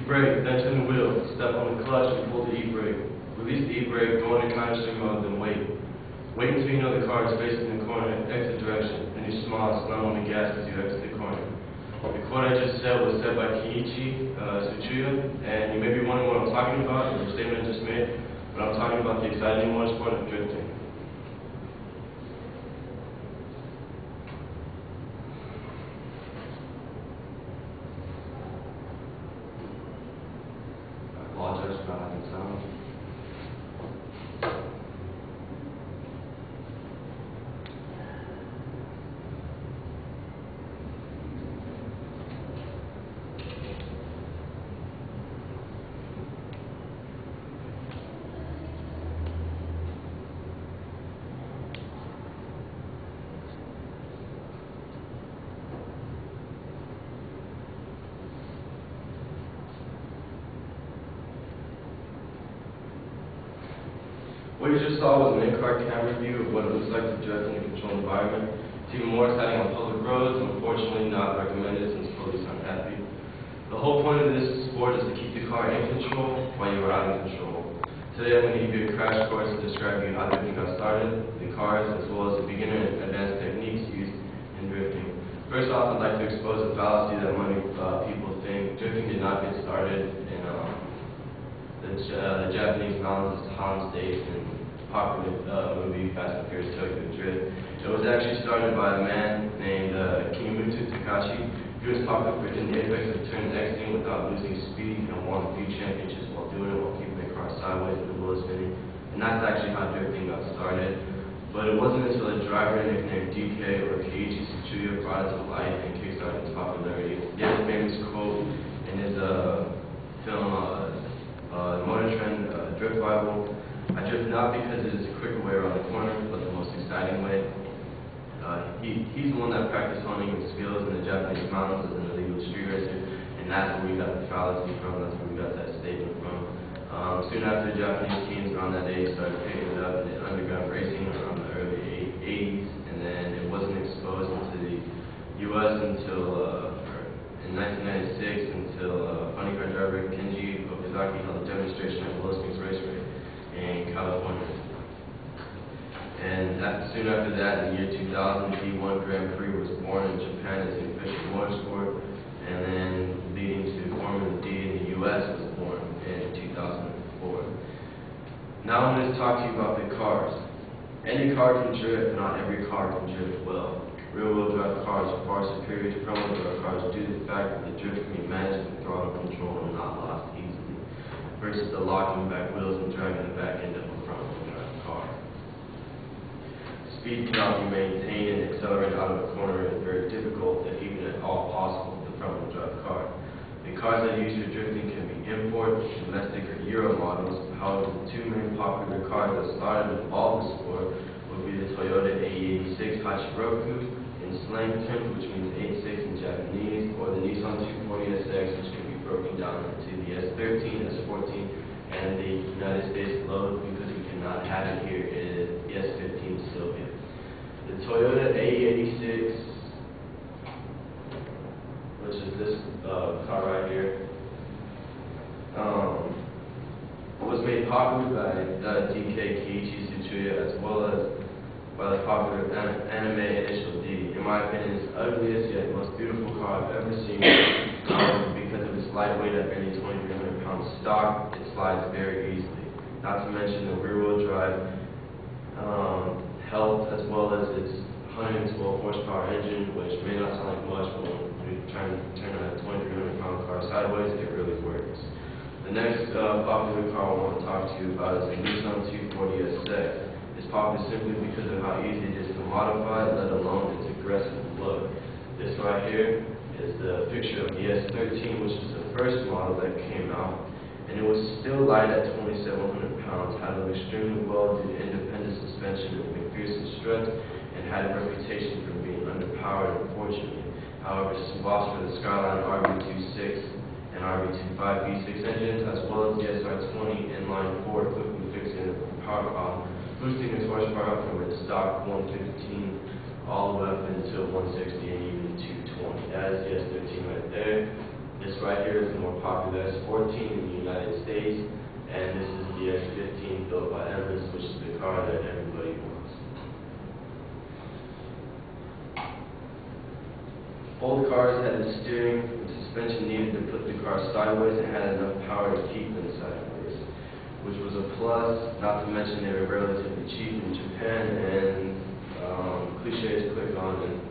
brake, then turn the wheel, step on the clutch and pull the e-brake. Release the e-brake, go into counterswing mode, then wait. Wait until you know the car is facing the corner, exit direction, then you smile and slam on the gas as you exit the corner. The quote I just said was said by Keiichi Tsuchiya, and you may be wondering what I'm talking about, or the statement I just made, but I'm talking about the exciting motorsport of drifting. I apologize for not having sound. What you just saw was an in-car camera view of what it looks like to drift in a controlled environment. It's even more exciting on public roads, unfortunately not recommended since police aren't happy. The whole point of this sport is to keep the car in control while you are out of control. Today I'm going to give you a crash course to describe you how drifting got started, the cars, as well as the beginner and advanced techniques used in drifting. First off, I'd like to expose a fallacy that many people think. Drifting did not get started in the Japanese mountains, as Tom states in the popular movie Fast and Furious Tokyo Drift. It was actually started by a man named Kinemutsu Takashi. He was popular for hitting the apex of turns exiting without losing speed and won a few championships while doing it, while keeping the car sideways with the wheel spinning. And that's actually how drifting got started. But it wasn't until a driver nicknamed DK or Keiichi Tsuchiya brought it to light and kickstarted its popularity. He has a famous quote in his film Motor Trend Drift Bible. I drift not because it is a quicker way around the corner, but the most exciting way. He's the one that practiced honing his skills in the Japanese mountains as an illegal street racer, and that's where we got the fallacy from, that's where we got that statement from. Soon after, Japanese teams around that age started picking it up in underground racing around the early 80s, and then it wasn't exposed into the U.S. until in 1996, until funny car driver Kenji Okazaki held a demonstration at Willow Springs Raceway in California. And soon after that, in the year 2000, the D1 Grand Prix was born in Japan as an official motorsport, and then leading to Formula D in the U.S. was born in 2004. Now I'm going to talk to you about the cars. Any car can drift, not every car can drift well. Rear-wheel drive cars are far superior to front-wheel drive cars due to the fact that the drift can be managed with throttle control and not lost easily, versus the locking back wheels and driving the back end of a front-wheel drive car. Speed cannot be maintained and accelerated out of a corner is very difficult, if even at all possible, with the front-wheel drive car. The cars that are used for drifting can be import, domestic, or Euro models. However, the two main popular cars that started and evolved the sport would be the Toyota AE86 Hachiroku in slang terms, which means 86 in Japanese, or the Nissan 240SX, which can be broken down into the S13, S14, and the United States logo, because we cannot have it here, is the S15 Sylvia. The Toyota AE86, which is this car right here, was made popular by DK Keiichi Tsuchiya, as well as by the popular anime Initial D. In my opinion, it's the ugliest yet most beautiful car I've ever seen. Because of its lightweight at barely 2,300 pounds stock, it slides very easily. Not to mention the rear-wheel drive health, as well as its 112 horsepower engine, which may not sound like much, but when you're trying to turn a 2,300 pound car sideways, it really works. The next popular car I want to talk to you about is the Nissan 240SX. It's popular simply because of how easy it is to modify, let alone its aggressive look. This right here is the picture of the S13, which is the first model that came out, and it was still light at 2,700 pounds, had an extremely well-did independent suspension with McPherson struts, and had a reputation for being underpowered, unfortunately. However, swaps for the Skyline RB26 and RB25 V6 engines, as well as the SR20 inline 4, quickly fixing the power problem, boosting its horsepower up from its stock 115 all the way up into 160 and even 220. That is the S13 right there. This right here is the more popular S14 in the United States, and this is the S15 built by Everest, which is the car that everybody wants. Old cars had the steering and suspension needed to put the car sideways and had enough power to keep them sideways, which was a plus, not to mention they were relatively cheap in Japan, and cliches click on and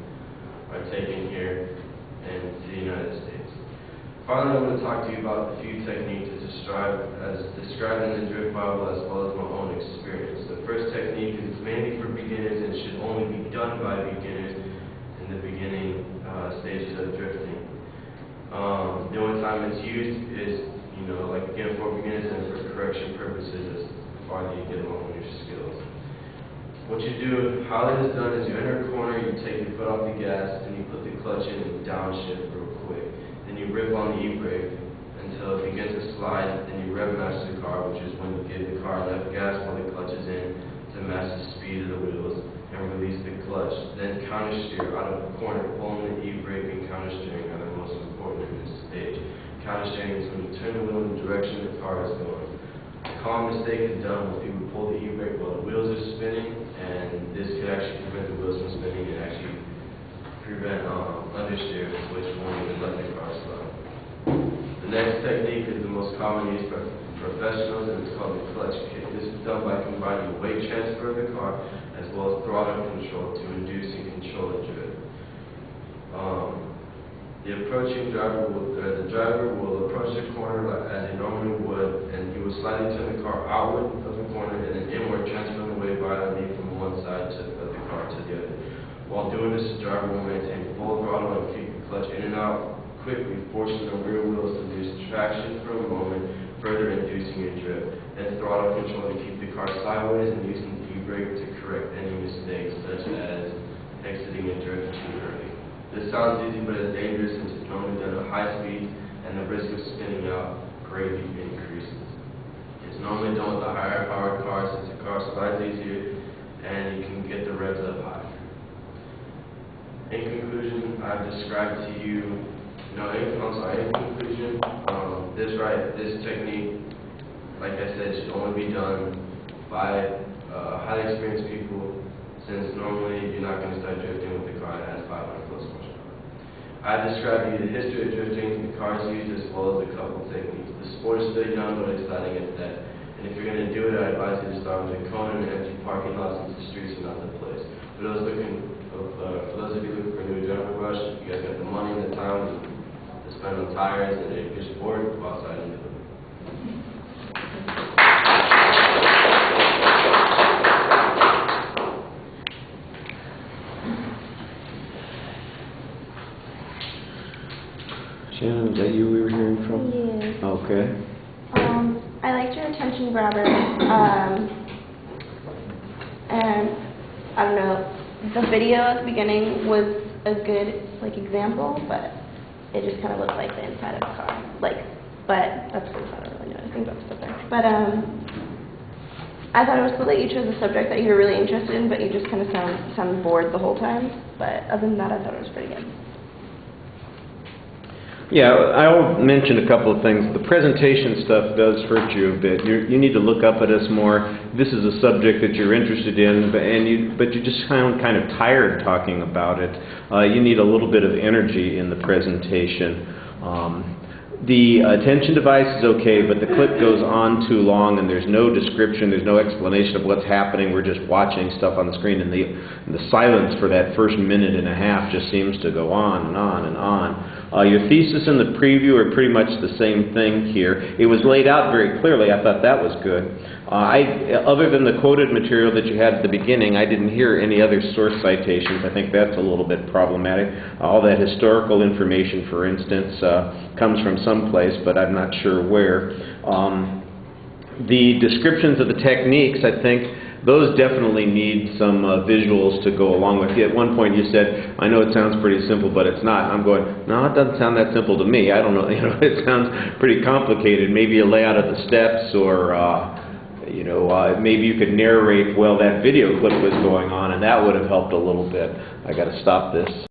are taken here in the United States. Finally, I'm going to talk to you about a few techniques as described in the Drift Bible as well as my own experience. The first technique is mainly for beginners and should only be done by beginners in the beginning stages of drifting. The only time it's used is, like again for beginners and for correction purposes as far as you get along with your skills. What you do, how it is done is you enter a corner, you take your foot off the gas, and you put the clutch in and downshift real quick. Then you rip on the e-brake until it begins to slide, then you rev match the car, which is when you give the car enough gas while the clutch is in to match the speed of the wheels, and release the clutch. Then counter steer out of the corner, pulling the e-brake and counter steering are the most important in this stage. Counter steering is when you turn the wheel in the direction the car is going. A common mistake is done when people pull the e-brake while the wheels are spinning, and this could actually prevent the wheels from spinning and actually prevent understeer, which won't even let the car slide. The next technique is the most common used for professionals, and it's called the clutch kick. This is done by combining weight transfer of the car as well as throttle control to induce and control the drift. The driver will approach the corner as he normally would, and he will slightly turn the car outward of the corner and then inward, transferring the weight violently from one side of the car to the other. While doing this, the driver will maintain full throttle and keep the clutch in and out quickly, forcing the rear wheels to lose traction for a moment, further inducing a drift. Then throttle control to keep the car sideways and using the e-brake to correct any mistakes, such as exiting a drift too early. This sounds easy, but it's dangerous since it's normally done at high speeds, and the risk of spinning out greatly increases. It's normally done with a higher powered car since the car slides easier, and you can get the revs up higher. In conclusion, I've described to you, this technique, like I said, should only be done by highly experienced people, since normally you're not going to start drifting with a car that has 500 plus horsepower. I described to you the history of drifting, the cars used, as well as a couple techniques. The sport is still young, but exciting at that. And if you're going to do it, I advise you to start with a cone and empty parking lots, since the streets are not the place. For those of you looking for a new adrenaline rush, you guys got the money and the time to spend on tires, and if you're bored, go outside and do it. Shannon, is that you we were hearing from? Yes. Okay. I liked your attention grabber, and I don't know, the video at the beginning was a good example, but it just kind of looked like the inside of a car. But that's cool. I don't really know anything about the subject. But I thought it was cool that you chose a subject that you were really interested in, but you just kind of sounded bored the whole time. But other than that, I thought it was pretty good. Yeah, I'll mention a couple of things. The presentation stuff does hurt you a bit. You need to look up at us more. This is a subject that you're interested in, but you just sound kind of tired talking about it. You need a little bit of energy in the presentation. The attention device is okay, but the clip goes on too long and there's no description, there's no explanation of what's happening. We're just watching stuff on the screen, and the silence for that first minute and a half just seems to go on and on and on. Your thesis and the preview are pretty much the same thing here. It was laid out very clearly. I thought that was good. Other than the quoted material that you had at the beginning, I didn't hear any other source citations. I think that's a little bit problematic. All that historical information, for instance, comes from someplace, but I'm not sure where. The descriptions of the techniques, I think, those definitely need some visuals to go along with it. At one point you said, I know it sounds pretty simple, but it's not. I'm going, no, it doesn't sound that simple to me. I don't know, it sounds pretty complicated. Maybe a layout of the steps, or maybe you could narrate while that video clip was going on, and that would have helped a little bit. I got to stop this.